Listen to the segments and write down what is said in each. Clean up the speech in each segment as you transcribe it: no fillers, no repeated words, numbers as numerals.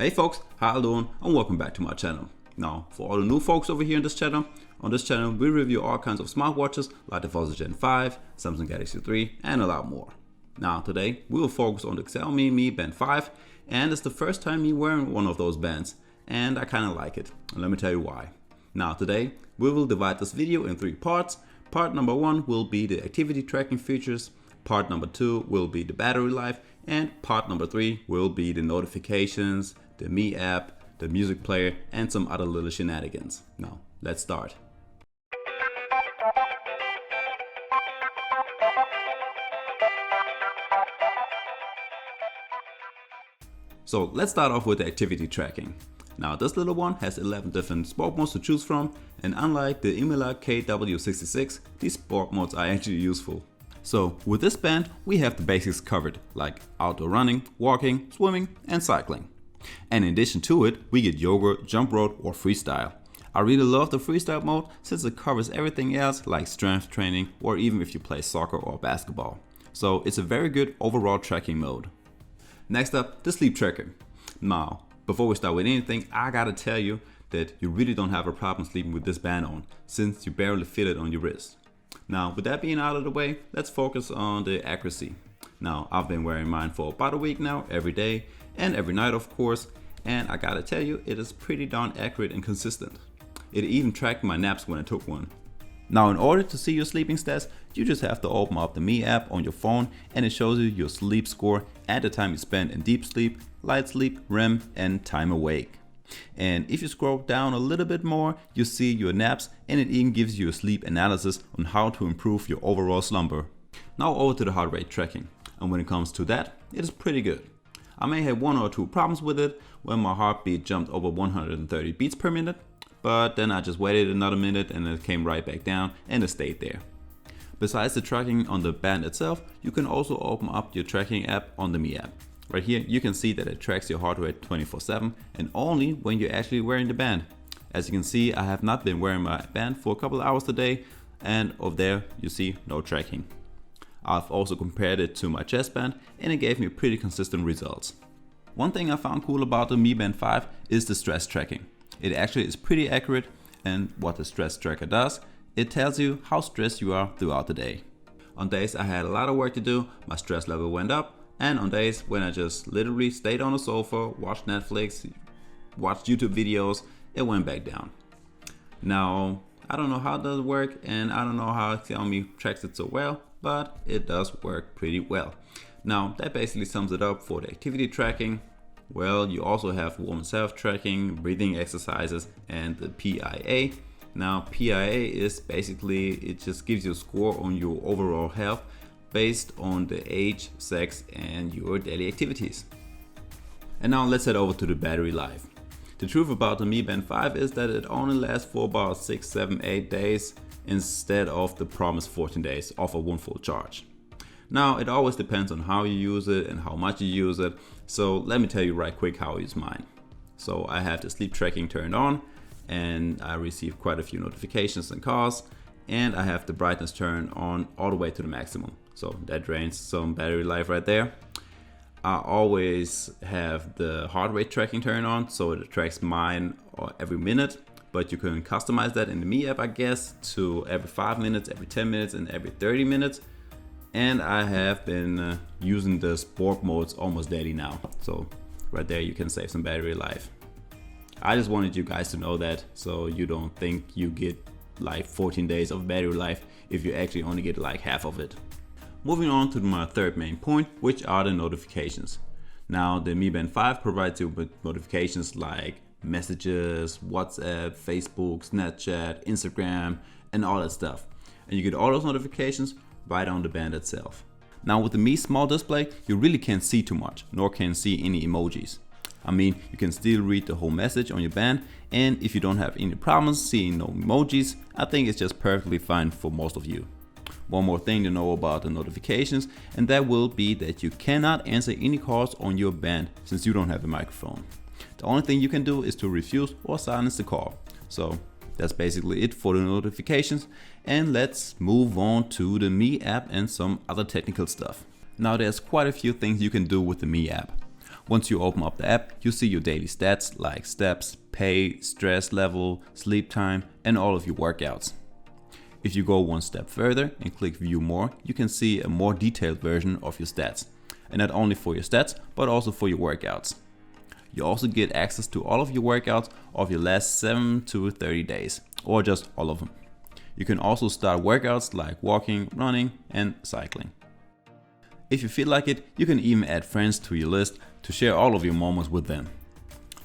Hey folks, how you doing? And welcome back to my channel. Now, for all the new folks over here in this channel, on this channel we review all kinds of smartwatches like the Fold Gen 5, Samsung Galaxy 3 and a lot more. Now today we will focus on the Xiaomi Mi Band 5, and it's the first time me wearing one of those bands and I kinda like it, and let me tell you why. Now today we will divide this video in 3 parts. Part number 1 will be the activity tracking features, part number 2 will be the battery life, and part number 3 will be the notifications, the Mi app, the music player, and some other little shenanigans. Now, let's start. So let's start off with the activity tracking. Now this little one has 11 different sport modes to choose from, and unlike the Imela KW66, these sport modes are actually useful. So with this band we have the basics covered, like outdoor running, walking, swimming and cycling. And in addition to it, we get yoga, jump rope or freestyle. I really love the freestyle mode since it covers everything else like strength training or even if you play soccer or basketball. So it's a very good overall tracking mode. Next up, the sleep tracker. Now, before we start with anything, I gotta tell you that you really don't have a problem sleeping with this band on, since you barely feel it on your wrist. Now, with that being out of the way, let's focus on the accuracy. Now, I've been wearing mine for about a week now, every day and every night of course, and I gotta tell you, it is pretty darn accurate and consistent. It even tracked my naps when I took one. Now, in order to see your sleeping stats, you just have to open up the Mi app on your phone and it shows you your sleep score at the time you spend in deep sleep, light sleep, REM and time awake. And if you scroll down a little bit more, you see your naps, and it even gives you a sleep analysis on how to improve your overall slumber. Now over to the heart rate tracking, and when it comes to that, it is pretty good. I may have 1 or 2 problems with it when my heartbeat jumped over 130 beats per minute, but then I just waited another minute and it came right back down and it stayed there. Besides the tracking on the band itself, you can also open up your tracking app on the Mi app. Right here you can see that it tracks your heart rate 24/7 and only when you're actually wearing the band. As you can see, I have not been wearing my band for a couple of hours today, and over there you see no tracking. I've also compared it to my chest band and it gave me pretty consistent results. One thing I found cool about the Mi Band 5 is the stress tracking. It actually is pretty accurate, and what the stress tracker does, it tells you how stressed you are throughout the day. On days I had a lot of work to do, my stress level went up, and on days when I just literally stayed on the sofa, watched Netflix, watched YouTube videos, it went back down. Now, I don't know how it does work, and I don't know how Xiaomi tracks it so well, but it does work pretty well. Now, that basically sums it up for the activity tracking. Well, you also have warm self tracking, breathing exercises, and the PIA. Now, PIA is basically, it just gives you a score on your overall health based on the age, sex, and your daily activities. And now let's head over to the battery life. The truth about the Mi Band 5 is that it only lasts for about 6, 7, 8 days instead of the promised 14 days of a 1 full charge. Now, it always depends on how you use it and how much you use it, so let me tell you right quick how I use mine. So I have the sleep tracking turned on, and I receive quite a few notifications and calls, and I have the brightness turned on all the way to the maximum. So that drains some battery life right there. I always have the heart rate tracking turned on, so it tracks mine every minute, but you can customize that in the Mi app, I guess, to every 5 minutes, every 10 minutes, and every 30 minutes. And I have been using the sport modes almost daily now. So right there you can save some battery life. I just wanted you guys to know that, so you don't think you get like 14 days of battery life if you actually only get like half of it. Moving on to my third main point, which are the notifications. Now, the Mi Band 5 provides you with notifications like messages, WhatsApp, Facebook, Snapchat, Instagram, and all that stuff. And you get all those notifications right on the band itself. Now, with the Mi small display, you really can't see too much, nor can see any emojis. I mean, you can still read the whole message on your band, and if you don't have any problems seeing no emojis, I think it's just perfectly fine for most of you. One more thing to know about the notifications, and that will be that you cannot answer any calls on your band since you don't have a microphone. The only thing you can do is to refuse or silence the call. So that's basically it for the notifications, and let's move on to the Mi app and some other technical stuff. Now, there's quite a few things you can do with the Mi app. Once you open up the app, you see your daily stats like steps, pay, stress level, sleep time, and all of your workouts. If you go one step further and click view more, you can see a more detailed version of your stats. And not only for your stats, but also for your workouts. You also get access to all of your workouts of your last 7 to 30 days, or just all of them. You can also start workouts like walking, running, and cycling. If you feel like it, you can even add friends to your list to share all of your moments with them.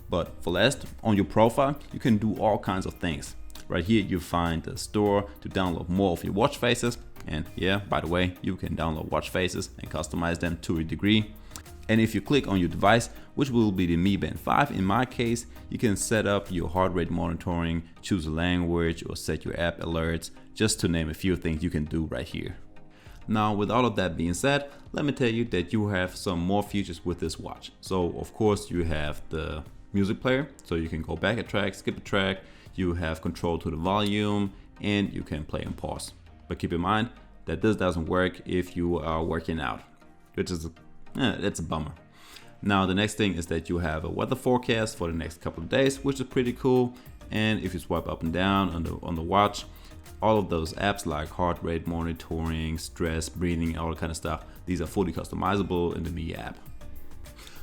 But for last, on your profile, you can do all kinds of things. Right here you find the store to download more of your watch faces. And yeah, by the way, you can download watch faces and customize them to a degree. And if you click on your device, which will be the Mi Band 5 in my case, you can set up your heart rate monitoring, choose a language, or set your app alerts, just to name a few things you can do right here. Now, with all of that being said, let me tell you that you have some more features with this watch. So of course you have the music player, so you can go back a track, skip a track, you have control to the volume, and you can play and pause. But keep in mind that this doesn't work if you are working out, which is it's a bummer. Now the next thing is that you have a weather forecast for the next couple of days, which is pretty cool. And if you swipe up and down on the watch, all of those apps like heart rate monitoring, stress, breathing, all that kind of stuff, these are fully customizable in the Mi app.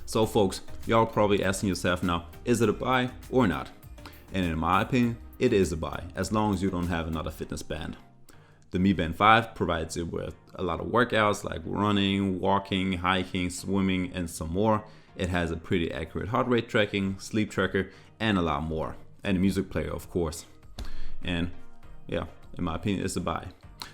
So folks, y'all probably asking yourself now, is it a buy or not? And in my opinion, it is a buy, as long as you don't have another fitness band. The Mi Band 5 provides you with a lot of workouts like running, walking, hiking, swimming, and some more. It has a pretty accurate heart rate tracking, sleep tracker, and a lot more. And a music player, of course. And yeah, in my opinion, it's a buy.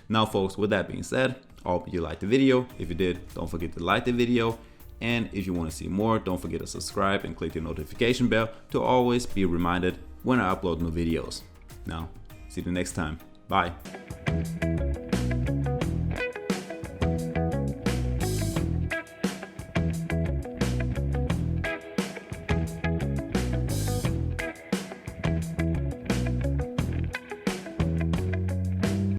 Now folks, with that being said, I hope you liked the video. If you did, don't forget to like the video. And if you want to see more, don't forget to subscribe and click the notification bell to always be reminded when I upload new videos. Now, see you next time. Bye.